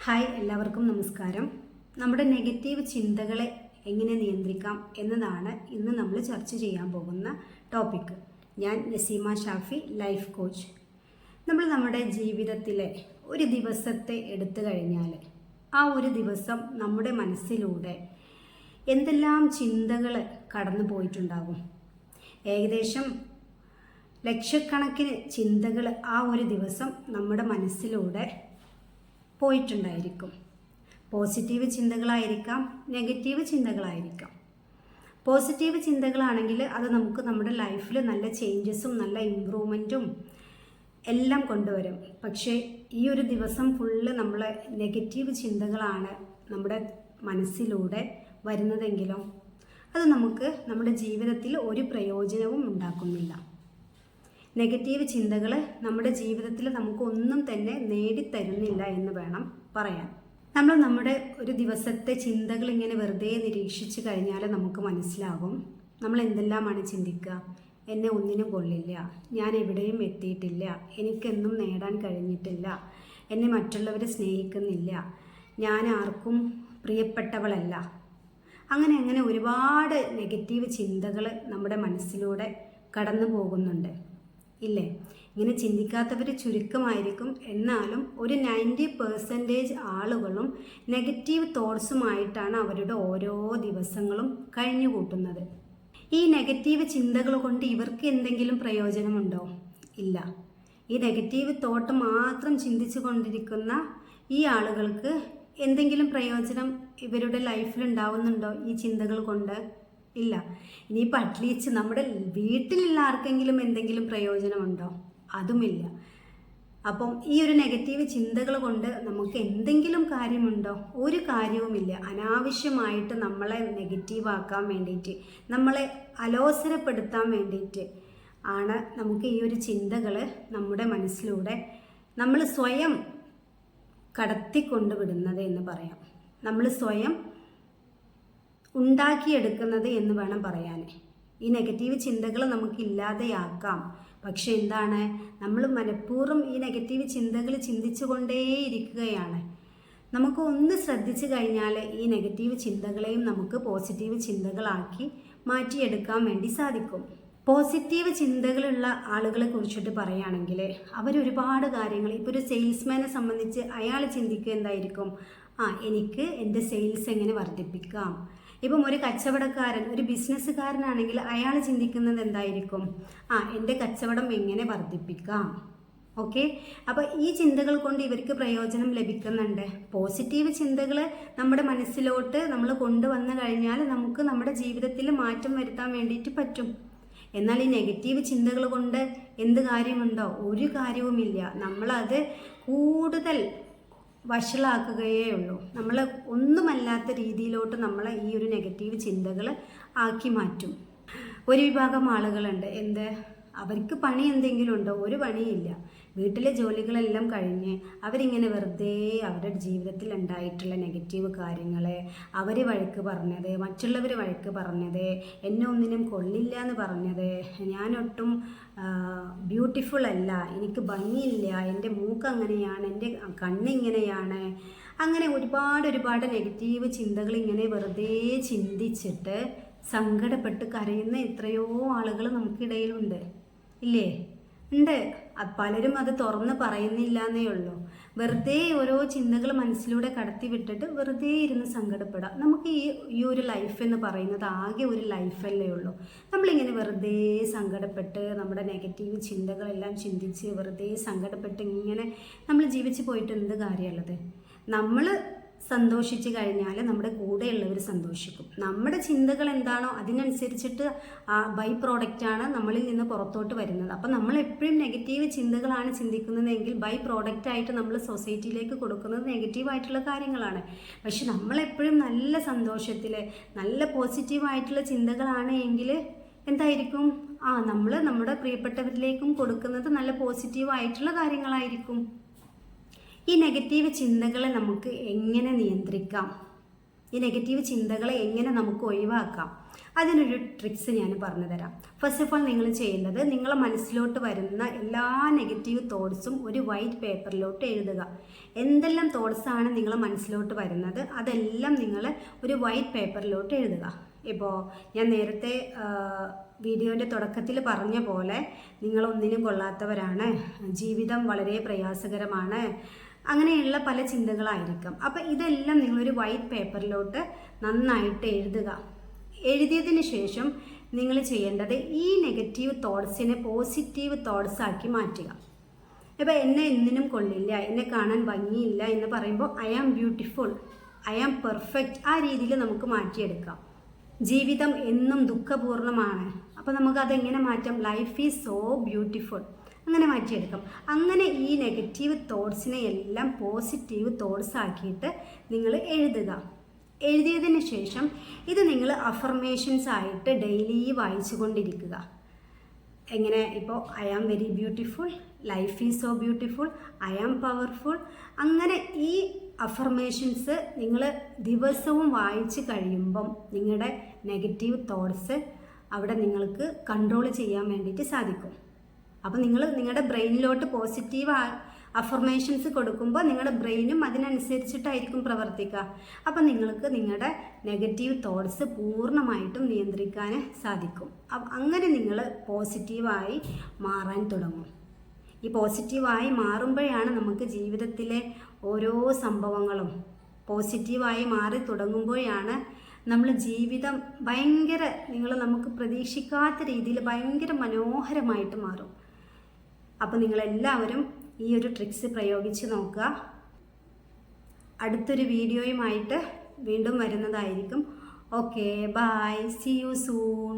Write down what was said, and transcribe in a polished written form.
Hi, എല്ലാവർക്കും നമസ്കാരം. നമ്മുടെ നെഗറ്റീവ് ചിന്തകളെ എങ്ങനെ നിയന്ത്രിക്കാം എന്നതാണ് ഇന്ന് നമ്മൾ ചർച്ച ചെയ്യാൻ പോകുന്ന ടോപ്പിക്ക്. ഞാൻ നസീമ ഷാഫി, ലൈഫ് കോച്ച്. നമ്മുടെ ജീവിതത്തിലെ ഒരു ദിവസത്തെ എടുത്തു കഴിഞ്ഞാൽ ആ ഒരു ദിവസം നമ്മുടെ മനസ്സിലൂടെ എന്തെല്ലാം ചിന്തകൾ കടന്നു പോയിട്ടുണ്ടാകും. ഏകദേശം ലക്ഷക്കണക്കിന് ചിന്തകൾ ആ ഒരു ദിവസം നമ്മുടെ മനസ്സിലൂടെ പോയിട്ടുണ്ടായിരിക്കും. പോസിറ്റീവ് ചിന്തകളായിരിക്കാം, നെഗറ്റീവ് ചിന്തകളായിരിക്കാം. പോസിറ്റീവ് ചിന്തകളാണെങ്കിൽ അത് നമുക്ക് നമ്മുടെ ലൈഫിൽ നല്ല ചേഞ്ചസും നല്ല ഇമ്പ്രൂവ്മെൻറ്റും എല്ലാം കൊണ്ടുവരും. പക്ഷേ ഈ ഒരു ദിവസം ഫുള്ള് നമ്മളെ നെഗറ്റീവ് ചിന്തകളാണ് നമ്മുടെ മനസ്സിലൂടെ വരുന്നതെങ്കിലോ അത് നമുക്ക് നമ്മുടെ ജീവിതത്തിൽ ഒരു പ്രയോജനവും ഉണ്ടാക്കുന്നില്ല. നെഗറ്റീവ് ചിന്തകൾ നമ്മുടെ ജീവിതത്തിൽ നമുക്കൊന്നും തന്നെ നേടിത്തരുന്നില്ല എന്ന് വേണം പറയാൻ. നമ്മുടെ ഒരു ദിവസത്തെ ചിന്തകൾ ഇങ്ങനെ വെറുതെ നിരീക്ഷിച്ച് കഴിഞ്ഞാൽ നമുക്ക് മനസ്സിലാകും നമ്മൾ എന്തെല്ലാമാണ് ചിന്തിക്കുക. എന്നെ ഒന്നിനും കൊള്ളില്ല, ഞാൻ എവിടെയും എത്തിയിട്ടില്ല, എനിക്കെന്നും നേടാൻ കഴിഞ്ഞിട്ടില്ല, എന്നെ മറ്റുള്ളവർ സ്നേഹിക്കുന്നില്ല, ഞാൻ ആർക്കും പ്രിയപ്പെട്ടവളല്ല. അങ്ങനെ ഒരുപാട് നെഗറ്റീവ് ചിന്തകൾ നമ്മുടെ മനസ്സിലൂടെ കടന്നു പോകുന്നുണ്ട്, ഇല്ലേ? ഇങ്ങനെ ചിന്തിക്കാത്തവർ ചുരുക്കമായിരിക്കും. എന്നാലും ഒരു 90% ആളുകളും നെഗറ്റീവ് തോട്ട്സുമായിട്ടാണ് അവരുടെ ഓരോ ദിവസങ്ങളും കഴിഞ്ഞു കൂട്ടുന്നത്. ഈ നെഗറ്റീവ് ചിന്തകൾ കൊണ്ട് ഇവർക്ക് എന്തെങ്കിലും പ്രയോജനമുണ്ടോ? ഇല്ല. ഈ നെഗറ്റീവ് തോട്ട് മാത്രം ചിന്തിച്ചു കൊണ്ടിരിക്കുന്ന ഈ ആളുകൾക്ക് എന്തെങ്കിലും പ്രയോജനം ഇവരുടെ ലൈഫിൽ ഉണ്ടാവുന്നുണ്ടോ ഈ ചിന്തകൾ കൊണ്ട്? ഇല്ല. ഇനിയിപ്പോൾ അറ്റ്ലീസ്റ്റ് നമ്മുടെ വീട്ടിലുള്ള ആർക്കെങ്കിലും എന്തെങ്കിലും പ്രയോജനമുണ്ടോ? അതുമില്ല. അപ്പം ഈ ഒരു നെഗറ്റീവ് ചിന്തകൾ കൊണ്ട് നമുക്ക് എന്തെങ്കിലും കാര്യമുണ്ടോ? ഒരു കാര്യവുമില്ല. അനാവശ്യമായിട്ട് നമ്മളെ നെഗറ്റീവാക്കാൻ വേണ്ടിയിട്ട്, നമ്മളെ അലോസരപ്പെടുത്താൻ വേണ്ടിയിട്ട് ആണ് നമുക്ക് ഈ ഒരു ചിന്തകൾ നമ്മുടെ മനസ്സിലൂടെ നമ്മൾ സ്വയം കടത്തിക്കൊണ്ടുവിടുന്നത് എന്ന് പറയാം. നമ്മൾ സ്വയം ഉണ്ടാക്കിയെടുക്കുന്നത് എന്ന് വേണം പറയാൻ. ഈ നെഗറ്റീവ് ചിന്തകൾ നമുക്ക് ഇല്ലാതെയാക്കാം. പക്ഷെ എന്താണ്, നമ്മൾ മനഃപൂർവ്വം ഈ നെഗറ്റീവ് ചിന്തകൾ ചിന്തിച്ചു കൊണ്ടേയിരിക്കുകയാണ്. നമുക്ക് ഒന്ന് ശ്രദ്ധിച്ചു കഴിഞ്ഞാൽ ഈ നെഗറ്റീവ് ചിന്തകളെയും നമുക്ക് പോസിറ്റീവ് ചിന്തകളാക്കി മാറ്റിയെടുക്കാൻ വേണ്ടി സാധിക്കും. പോസിറ്റീവ് ചിന്തകളുള്ള ആളുകളെ കുറിച്ചിട്ട് പറയുകയാണെങ്കിൽ അവരൊരുപാട് കാര്യങ്ങൾ, ഇപ്പോൾ ഒരു സെയിൽസ്മാനെ സംബന്ധിച്ച് അയാൾ ചിന്തിക്കുക എന്തായിരിക്കും? എനിക്ക് എൻ്റെ സെയിൽസ് എങ്ങനെ വർദ്ധിപ്പിക്കാം. ഇപ്പം ഒരു കച്ചവടക്കാരൻ, ഒരു ബിസിനസ്സുകാരനാണെങ്കിൽ അയാൾ ചിന്തിക്കുന്നത് എന്തായിരിക്കും? എൻ്റെ കച്ചവടം എങ്ങനെ വർദ്ധിപ്പിക്കാം. ഓക്കെ, അപ്പോൾ ഈ ചിന്തകൾ കൊണ്ട് ഇവർക്ക് പ്രയോജനം ലഭിക്കുന്നുണ്ട്. പോസിറ്റീവ് ചിന്തകൾ നമ്മുടെ മനസ്സിലോട്ട് നമ്മൾ കൊണ്ടുവന്നു കഴിഞ്ഞാൽ നമുക്ക് നമ്മുടെ ജീവിതത്തിൽ മാറ്റം വരുത്താൻ വേണ്ടിയിട്ട് പറ്റും. എന്നാൽ ഈ നെഗറ്റീവ് ചിന്തകൾ കൊണ്ട് എന്ത് കാര്യമുണ്ടോ? ഒരു കാര്യവുമില്ല. നമ്മളത് കൂടുതൽ വഷളാക്കുകയേ ഉള്ളൂ. നമ്മൾ ഒന്നുമല്ലാത്ത രീതിയിലോട്ട് നമ്മളെ ഈ ഒരു നെഗറ്റീവ് ചിന്തകൾ ആക്കി മാറ്റും. ഒരു വിഭാഗം ആളുകളുണ്ട്, അവർക്ക് പണി എന്തെങ്കിലും ഉണ്ടോ? ഒരു പണിയില്ല. വീട്ടിലെ ജോലികളെല്ലാം കഴിഞ്ഞ് അവരിങ്ങനെ വെറുതെ അവരുടെ ജീവിതത്തിൽ ഉണ്ടായിട്ടുള്ള നെഗറ്റീവ് കാര്യങ്ങൾ, അവർ വഴക്ക് പറഞ്ഞത്, മറ്റുള്ളവർ വഴക്ക് പറഞ്ഞത്, എന്നെ ഒന്നിനും കൊള്ളില്ല എന്ന് പറഞ്ഞത്, ഞാനൊട്ടും ബ്യൂട്ടിഫുൾ അല്ല, എനിക്ക് ഭംഗിയില്ല, എൻ്റെ മൂക്ക് അങ്ങനെയാണ്, എൻ്റെ കണ്ണിങ്ങനെയാണ്, അങ്ങനെ ഒരുപാട് നെഗറ്റീവ് ചിന്തകൾ ഇങ്ങനെ വെറുതെ ചിന്തിച്ചിട്ട് സങ്കടപ്പെട്ട് കരയുന്ന എത്രയോ ആളുകൾ നമുക്കിടയിലുണ്ട്, ഇല്ലേ? ഉണ്ട്. പലരും അത് തുറന്ന് പറയുന്നില്ല എന്നേ ഉള്ളൂ. വെറുതെ ഓരോ ചിന്തകൾ മനസ്സിലൂടെ കടത്തി വിട്ടിട്ട് വെറുതെ ഇരുന്ന് സങ്കടപ്പെടാം. നമുക്ക് ഈ ഒരു ലൈഫ് എന്ന് പറയുന്നത് ആകെ ഒരു ലൈഫല്ലേ ഉള്ളൂ. നമ്മളിങ്ങനെ വെറുതെ സങ്കടപ്പെട്ട് നമ്മുടെ നെഗറ്റീവ് ചിന്തകളെല്ലാം ചിന്തിച്ച് വെറുതെ സങ്കടപ്പെട്ട് ഇങ്ങനെ നമ്മൾ ജീവിച്ച് പോയിട്ട് എന്ത് കാര്യമുള്ളത്? നമ്മൾ സന്തോഷിച്ച് കഴിഞ്ഞാൽ നമ്മുടെ കൂടെയുള്ളവർ സന്തോഷിക്കും. നമ്മുടെ ചിന്തകൾ എന്താണോ അതിനനുസരിച്ചിട്ട് ബൈ പ്രോഡക്റ്റാണ് നമ്മളിൽ നിന്ന് പുറത്തോട്ട് വരുന്നത്. അപ്പം നമ്മൾ എപ്പോഴും നെഗറ്റീവ് ചിന്തകളാണ് ചിന്തിക്കുന്നതെങ്കിൽ ബൈ പ്രോഡക്റ്റായിട്ട് നമ്മൾ സൊസൈറ്റിയിലേക്ക് കൊടുക്കുന്നത് നെഗറ്റീവായിട്ടുള്ള കാര്യങ്ങളാണ്. പക്ഷെ നമ്മളെപ്പോഴും നല്ല സന്തോഷത്തിൽ നല്ല പോസിറ്റീവായിട്ടുള്ള ചിന്തകളാണ് എങ്കിൽ എന്തായിരിക്കും? നമ്മൾ നമ്മുടെ പ്രിയപ്പെട്ടവരിലേക്കും കൊടുക്കുന്നത് നല്ല പോസിറ്റീവായിട്ടുള്ള കാര്യങ്ങളായിരിക്കും. ഈ നെഗറ്റീവ് ചിന്തകളെ നമുക്ക് എങ്ങനെ നിയന്ത്രിക്കാം? ഈ നെഗറ്റീവ് ചിന്തകളെ എങ്ങനെ നമുക്ക് ഒഴിവാക്കാം? അതിനൊരു ട്രിക്സ് ഞാൻ പറഞ്ഞു തരാം. ഫസ്റ്റ് ഓഫ് ഓൾ നിങ്ങൾ ചെയ്യേണ്ടത്, നിങ്ങളെ മനസ്സിലോട്ട് വരുന്ന എല്ലാ നെഗറ്റീവ് തോട്ട്സും ഒരു വൈറ്റ് പേപ്പറിലോട്ട് എഴുതുക. എന്തെല്ലാം തോട്ട്സാണ് നിങ്ങളെ മനസ്സിലോട്ട് വരുന്നത് അതെല്ലാം നിങ്ങൾ ഒരു വൈറ്റ് പേപ്പറിലോട്ട് എഴുതുക. ഇപ്പോൾ ഞാൻ നേരത്തെ വീഡിയോൻ്റെ തുടക്കത്തിൽ പറഞ്ഞ പോലെ നിങ്ങളൊന്നിനും കൊള്ളാത്തവരാണ്, ജീവിതം വളരെ പ്രയാസകരമാണ്, അങ്ങനെയുള്ള പല ചിന്തകളായിരിക്കും. അപ്പോൾ ഇതെല്ലാം നിങ്ങളൊരു വൈറ്റ് പേപ്പറിലോട്ട് നന്നായിട്ട് എഴുതുക. എഴുതിയതിന് ശേഷം നിങ്ങൾ ചെയ്യേണ്ടത് ഈ നെഗറ്റീവ് തോട്ട്സിനെ പോസിറ്റീവ് തോട്ട്സ് ആക്കി മാറ്റുക. ഇപ്പോൾ എന്നെ എന്തിനും കൊള്ളില്ല, എന്നെ കാണാൻ ഭംഗിയില്ല എന്ന് പറയുമ്പോൾ I am beautiful, I am perfect, ആ രീതിയിൽ നമുക്ക് മാറ്റിയെടുക്കാം. ജീവിതം എന്നും ദുഃഖപൂർണ്ണമാണ്, അപ്പോൾ നമുക്കതെങ്ങനെ മാറ്റാം? ലൈഫ് ഈസ് സോ ബ്യൂട്ടിഫുൾ, അങ്ങനെ മാറ്റിയെടുക്കാം. അങ്ങനെ ഈ നെഗറ്റീവ് തോട്ട്സിനെ എല്ലാം പോസിറ്റീവ് തോട്ട്സ് ആക്കിയിട്ട് നിങ്ങൾ എഴുതുക. എഴുതിയതിന് ശേഷം ഇത് നിങ്ങൾ അഫർമേഷൻസ് ആയിട്ട് ഡെയിലി വായിച്ചു കൊണ്ടിരിക്കുക. എങ്ങനെ? ഇപ്പോൾ I am very beautiful, life is so beautiful, I am powerful, അങ്ങനെ ഈ അഫർമേഷൻസ് നിങ്ങൾ ദിവസവും വായിച്ച് കഴിയുമ്പം നിങ്ങളുടെ നെഗറ്റീവ് തോട്ട്സ് അവിടെ നിങ്ങൾക്ക് കൺട്രോൾ ചെയ്യാൻ വേണ്ടിയിട്ട് സാധിക്കും. അപ്പോൾ നിങ്ങൾ നിങ്ങളുടെ ബ്രെയിനിലോട്ട് പോസിറ്റീവ് അഫർമേഷൻസ് കൊടുക്കുമ്പോൾ നിങ്ങളുടെ ബ്രെയിനും അതിനനുസരിച്ചിട്ടായിരിക്കും പ്രവർത്തിക്കുക. അപ്പം നിങ്ങൾക്ക് നിങ്ങളുടെ നെഗറ്റീവ് തോട്ട്സ് പൂർണ്ണമായിട്ടും നിയന്ത്രിക്കാൻ സാധിക്കും. അങ്ങനെ നിങ്ങൾ പോസിറ്റീവായി മാറാൻ തുടങ്ങും. ഈ പോസിറ്റീവായി മാറുമ്പോഴാണ് നമുക്ക് ജീവിതത്തിലെ ഓരോ സംഭവങ്ങളും പോസിറ്റീവായി മാറി തുടങ്ങുമ്പോഴാണ് നമ്മൾ ജീവിതം നമുക്ക് പ്രതീക്ഷിക്കാത്ത രീതിയിൽ ഭയങ്കര മനോഹരമായിട്ട് മാറും. അപ്പോൾ നിങ്ങളെല്ലാവരും ഈ ഒരു ട്രിക്സ് പ്രയോഗിച്ച് നോക്കുക. അടുത്തൊരു വീഡിയോയുമായിട്ട് വീണ്ടും വരുന്നതായിരിക്കും. Okay, bye, see you soon.